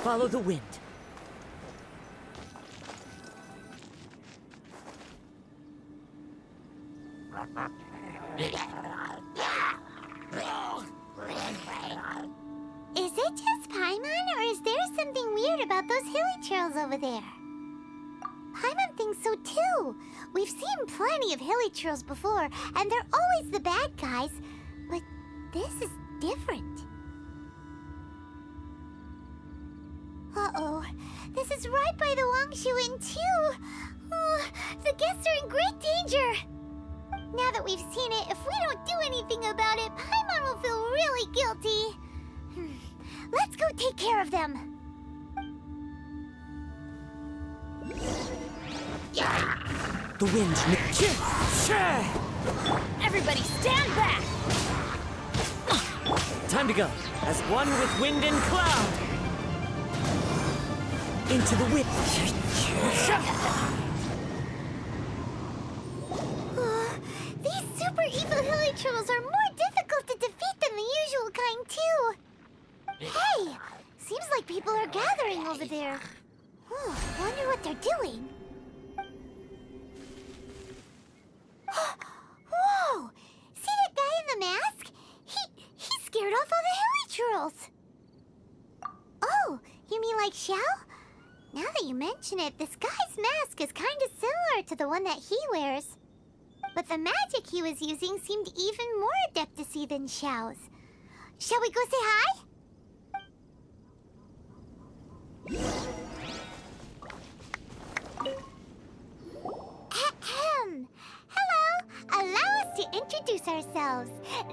follow the wind. Is it just Paimon, or is there something weird about those hilly trails over there? Paimon thinks so too. We've seen plenty of hilly trails before, and they're always the bad guys. But this is different. Uh-oh. This is right by the Wangshu Inn too. The guests are in great danger. Now that we've seen it, if we don't do anything about it, Paimon will feel really guilty. Let's go take care of them. The wind. Everybody stand back! Time to go, as one with wind and cloud. Into the wind. These super evil hilly trolls are more difficult to defeat than the usual kind, too. Hey! Seems like people are gathering over there. Wonder what they're doing. Whoa! See that guy in the mask? He scared off all the hilly trolls. Oh, you mean like Xiao? Now that you mention it, this guy's mask is kind of similar to the one that he wears. But the magic he was using seemed even more adeptacy than Xiao's. Shall we go say hi? Ahem. Hello. Allow us to introduce ourselves.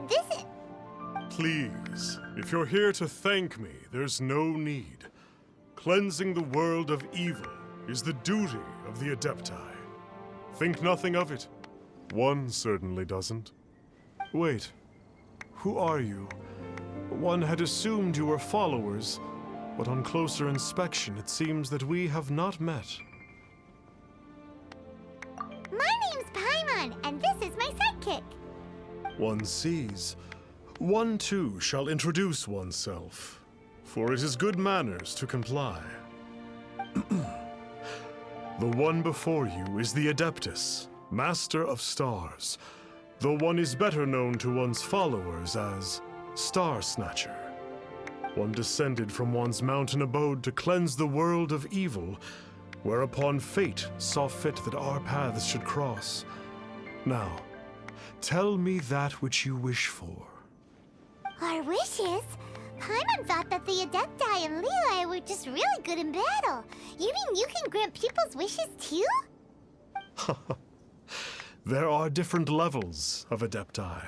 This is... Please, if you're here to thank me, there's no need. Cleansing the world of evil is the duty of the Adepti. Think nothing of it. One certainly doesn't. Wait, who are you? One had assumed you were followers, but on closer inspection, it seems that we have not met. My name's Paimon, and this is my sidekick. One sees. One too shall introduce oneself, for it is good manners to comply. The one before you is the Adeptus, Master of Stars, though one is better known to one's followers as sTaRSnAtcHeR. One descended from one's mountain abode to cleanse the world of evil, whereupon fate saw fit that our paths should cross. Now, tell me that which you wish for. Our wishes? Paimon thought that the Adepti and Leeli were just really good in battle. You mean you can grant people's wishes too? There are different levels of Adepti.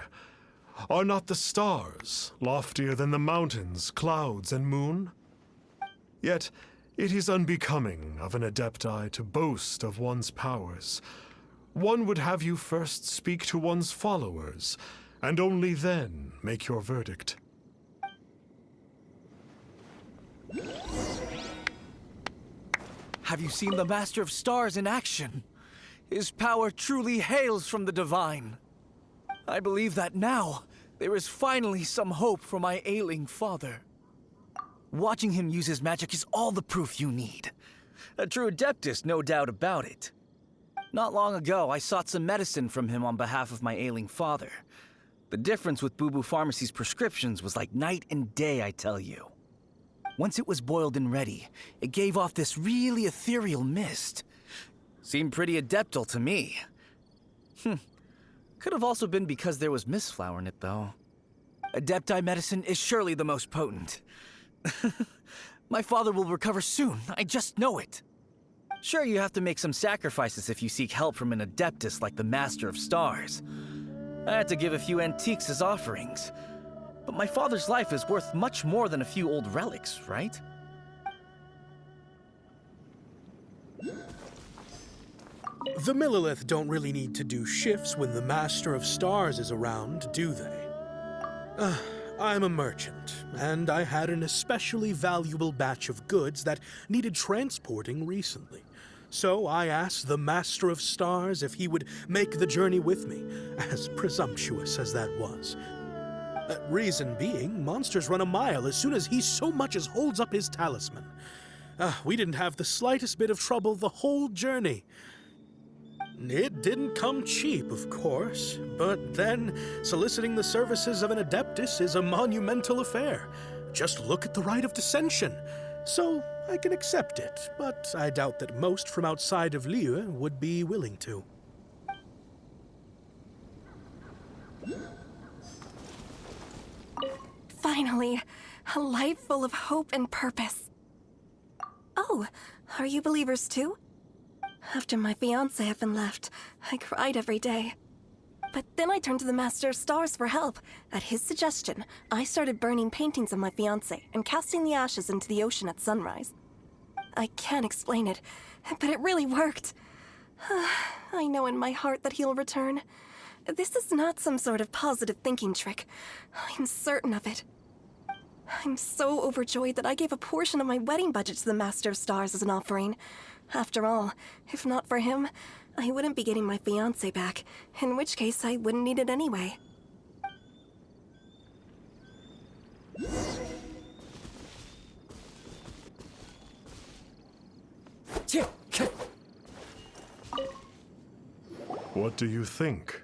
Are not the stars loftier than the mountains, clouds, and moon? Yet, it is unbecoming of an Adepti to boast of one's powers. One would have you first speak to one's followers, and only then make your verdict. Have you seen the Master of Stars in action? His power truly hails from the divine. I believe that now, there is finally some hope for my ailing father. Watching him use his magic is all the proof you need. A true Adeptus, no doubt about it. Not long ago, I sought some medicine from him on behalf of my ailing father. The difference with Boo Boo Pharmacy's prescriptions was like night and day, I tell you. Once it was boiled and ready, it gave off this really ethereal mist. Seemed pretty adeptal to me. Could have also been because there was mistflower in it, though. Adepti medicine is surely the most potent. My father will recover soon, I just know it. Sure, you have to make some sacrifices if you seek help from an Adeptus like the Master of Stars. I had to give a few antiques as offerings. But my father's life is worth much more than a few old relics, right? The Millilith don't really need to do shifts when the Master of Stars is around, do they? I'm a merchant, and I had an especially valuable batch of goods that needed transporting recently. So I asked the Master of Stars if he would make the journey with me, as presumptuous as that was. Reason being, monsters run a mile as soon as he so much as holds up his talisman. We didn't have the slightest bit of trouble the whole journey. It didn't come cheap, of course, but then soliciting the services of an Adeptus is a monumental affair. Just look at the Rite of Dissension. So I can accept it, but I doubt that most from outside of Liyue would be willing to. Finally, a life full of hope and purpose. Oh, are you believers too? After my fiancé had been left, I cried every day. But then I turned to the Master of Stars for help. At his suggestion, I started burning paintings of my fiancé and casting the ashes into the ocean at sunrise. I can't explain it, but it really worked. I know in my heart that he'll return. This is not some sort of positive thinking trick. I'm certain of it. I'm so overjoyed that I gave a portion of my wedding budget to the Master of Stars as an offering. After all, if not for him, I wouldn't be getting my fiancé back, in which case I wouldn't need it anyway. What do you think?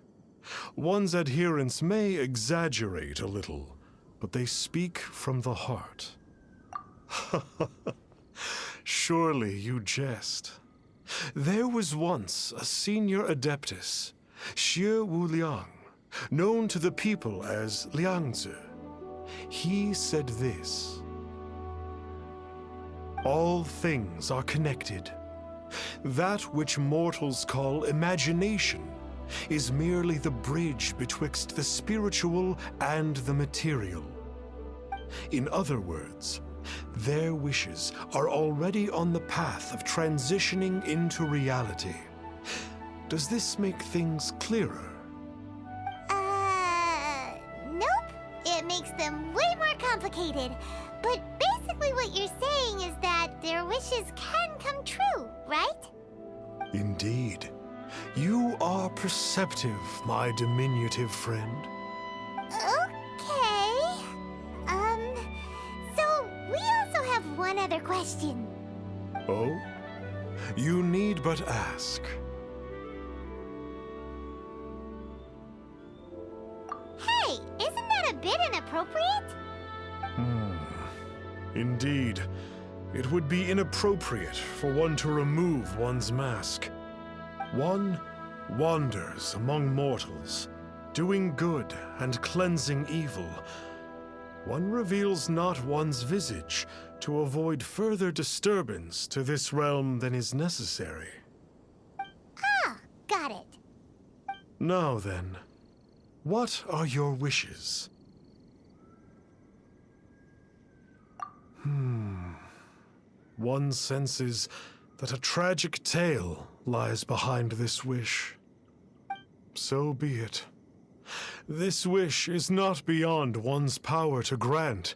One's adherents may exaggerate a little, but they speak from the heart. Surely you jest. There was once a senior Adeptus, Xie Wuliang, known to the people as Liangzi. He said this: all things are connected. That which mortals call imagination is merely the bridge betwixt the spiritual and the material. In other words, their wishes are already on the path of transitioning into reality. Does this make things clearer? Nope. It makes them way more complicated. But basically what you're saying is that their wishes can come true, right? Indeed. You are perceptive, my diminutive friend. Okay. So we also have one other question. Oh? You need but ask. Hey, isn't that a bit inappropriate? Indeed. It would be inappropriate for one to remove one's mask. One wanders among mortals, doing good and cleansing evil. One reveals not one's visage to avoid further disturbance to this realm than is necessary. Ah, got it. Now then, what are your wishes? One senses that a tragic tale lies behind this wish. So be it. This wish is not beyond one's power to grant.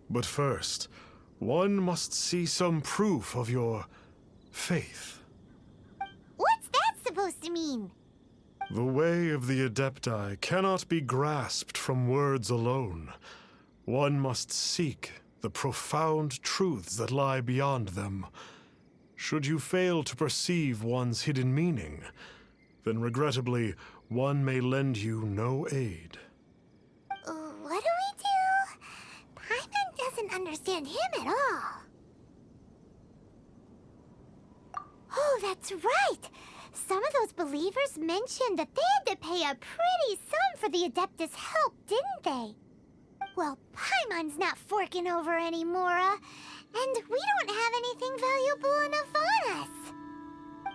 But first, one must see some proof of your faith. What's that supposed to mean? The way of the Adepti cannot be grasped from words alone. One must seek the profound truths that lie beyond them. Should you fail to perceive one's hidden meaning, then regrettably, one may lend you no aid. What do we do? Paimon doesn't understand him at all. Oh, that's right! Some of those believers mentioned that they had to pay a pretty sum for the Adeptus' help, didn't they? Well, Paimon's not forking over anymore, and we don't have anything valuable enough on us.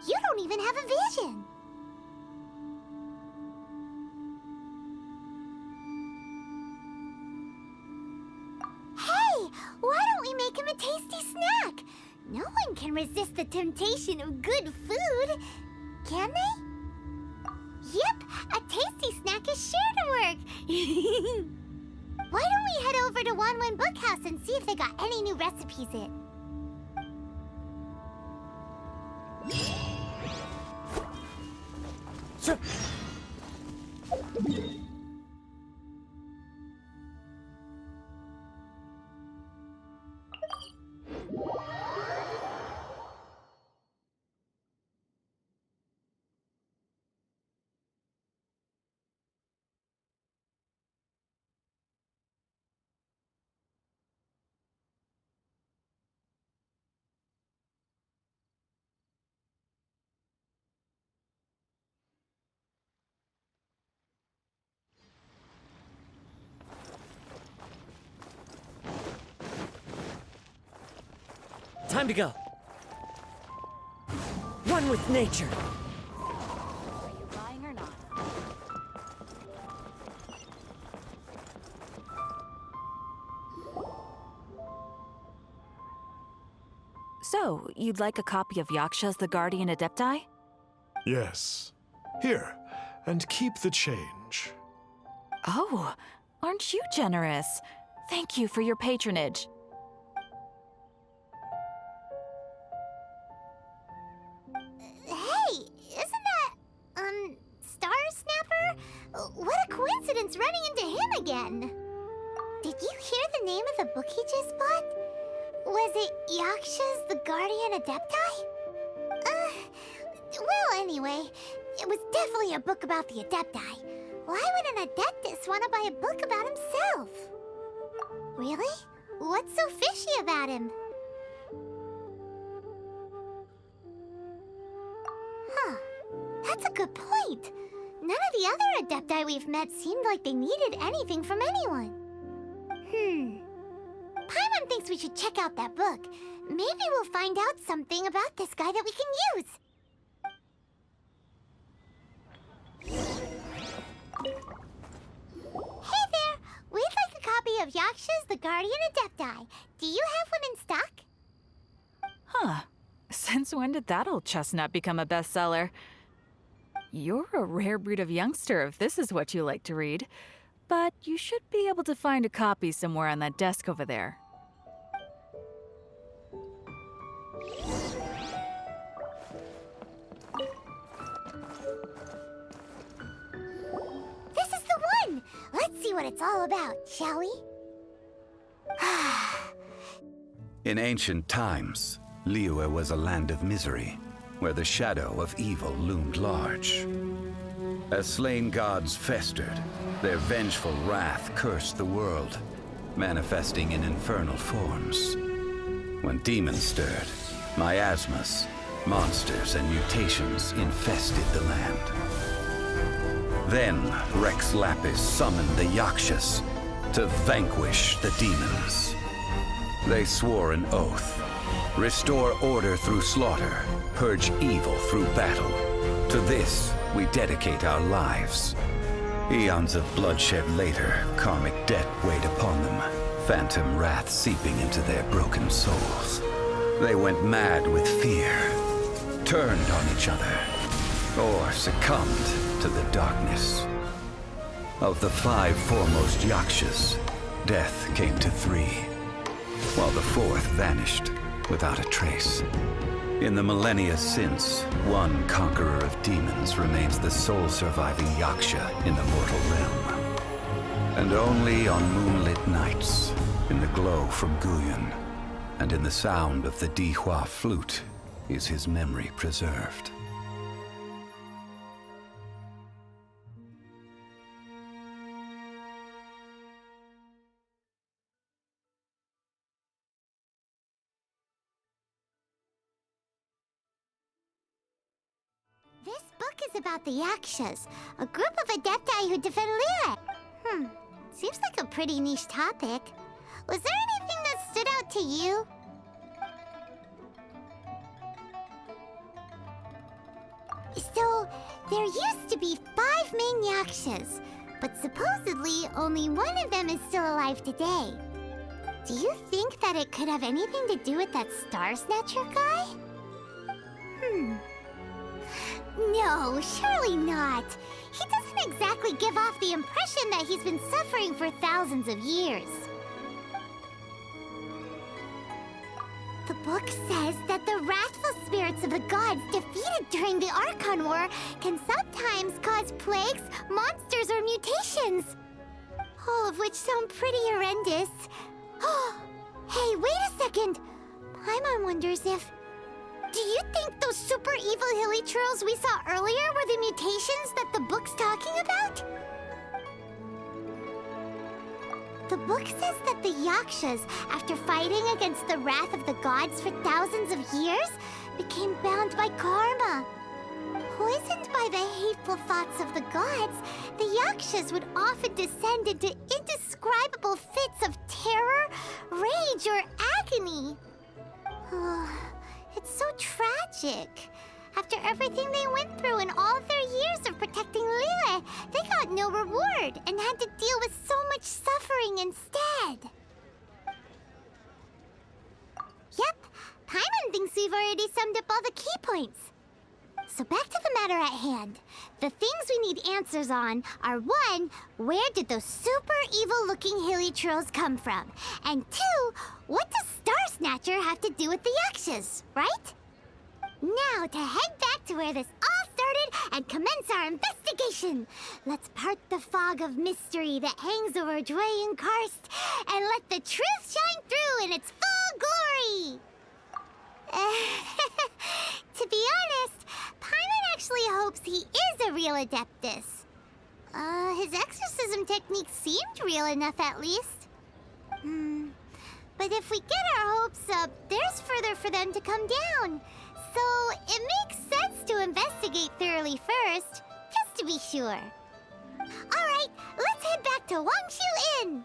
You don't even have a vision. Hey, why don't we make him a tasty snack? No one can resist the temptation of good food, can they? Yep, a tasty snack is sure to work. Why don't we head over to Wanwen Bookhouse and see if they got any new recipes in? Time to go. One with nature. Are you buying or not? So, you'd like a copy of Yaksha's The Guardian Adepti? Yes. Here, and keep the change. Oh, aren't you generous? Thank you for your patronage. Hey, isn't that, sTaRSnAtcHER? What a coincidence running into him again. Did you hear the name of the book he just bought? Was it Yaksha's The Guardian Adepti? Well, anyway, it was definitely a book about the Adepti. Why would an Adeptus want to buy a book about himself? Really? What's so fishy about him? Huh. That's a good point. None of the other Adepti we've met seemed like they needed anything from anyone. Paimon thinks we should check out that book. Maybe we'll find out something about this guy that we can use. Hey there! We'd like a copy of Yaksha's The Guardian Adepti. Do you have one in stock? Huh. Since when did that old chestnut become a bestseller? You're a rare breed of youngster if this is what you like to read. But you should be able to find a copy somewhere on that desk over there. This is the one! Let's see what it's all about, shall we? In ancient times, Liyue was a land of misery, where the shadow of evil loomed large. As slain gods festered, their vengeful wrath cursed the world, manifesting in infernal forms. When demons stirred, miasmas, monsters, and mutations infested the land. Then Rex Lapis summoned the Yakshas to vanquish the demons. They swore an oath: restore order through slaughter, purge evil through battle. To this, we dedicate our lives. Eons of bloodshed later, karmic debt weighed upon them, phantom wrath seeping into their broken souls. They went mad with fear, turned on each other, or succumbed to the darkness. Of the 5 foremost Yakshas, death came to 3, while the 4th vanished without a trace. In the millennia since, one conqueror of demons remains the sole surviving Yaksha in the mortal realm. And only on moonlit nights, in the glow from Guyon, and in the sound of the Dihua flute, is his memory preserved. This book is about the Yakshas, a group of Adepti who defend Liyue. Seems like a pretty niche topic. Was there anything that stood out to you? So, there used to be 5 main Yakshas, but supposedly only one of them is still alive today. Do you think that it could have anything to do with that sTaRSnAtcHER guy? No, surely not. He doesn't exactly give off the impression that he's been suffering for thousands of years. The book says that the wrathful spirits of the gods defeated during the Archon War can sometimes cause plagues, monsters, or mutations. All of which sound pretty horrendous. Hey, wait a second! Paimon wonders if... Do you think those super evil hilly churls we saw earlier were the mutations that the book's talking about? The book says that the Yakshas, after fighting against the wrath of the gods for thousands of years, became bound by karma. Poisoned by the hateful thoughts of the gods, the Yakshas would often descend into indescribable fits of terror, rage, or agony. It's so tragic. After everything they went through and all their years of protecting Liyue, they got no reward and had to deal with so much suffering instead. Yep, Paimon thinks we've already summed up all the key points. So back to the matter at hand. The things we need answers on are 1, where did those super evil-looking hilichurls come from? And 2, what does sTaRSnAtcHeR have to do with the Yakshas, right? Now to head back to where this all started and commence our investigation. Let's part the fog of mystery that hangs over Dway and Karst and let the truth shine through in its full glory. To be honest, Paimon actually hopes he is a real Adeptus. His exorcism technique seemed real enough at least. But if we get our hopes up, there's further for them to come down. So it makes sense to investigate thoroughly first, just to be sure. All right, let's head back to Wangshu Inn.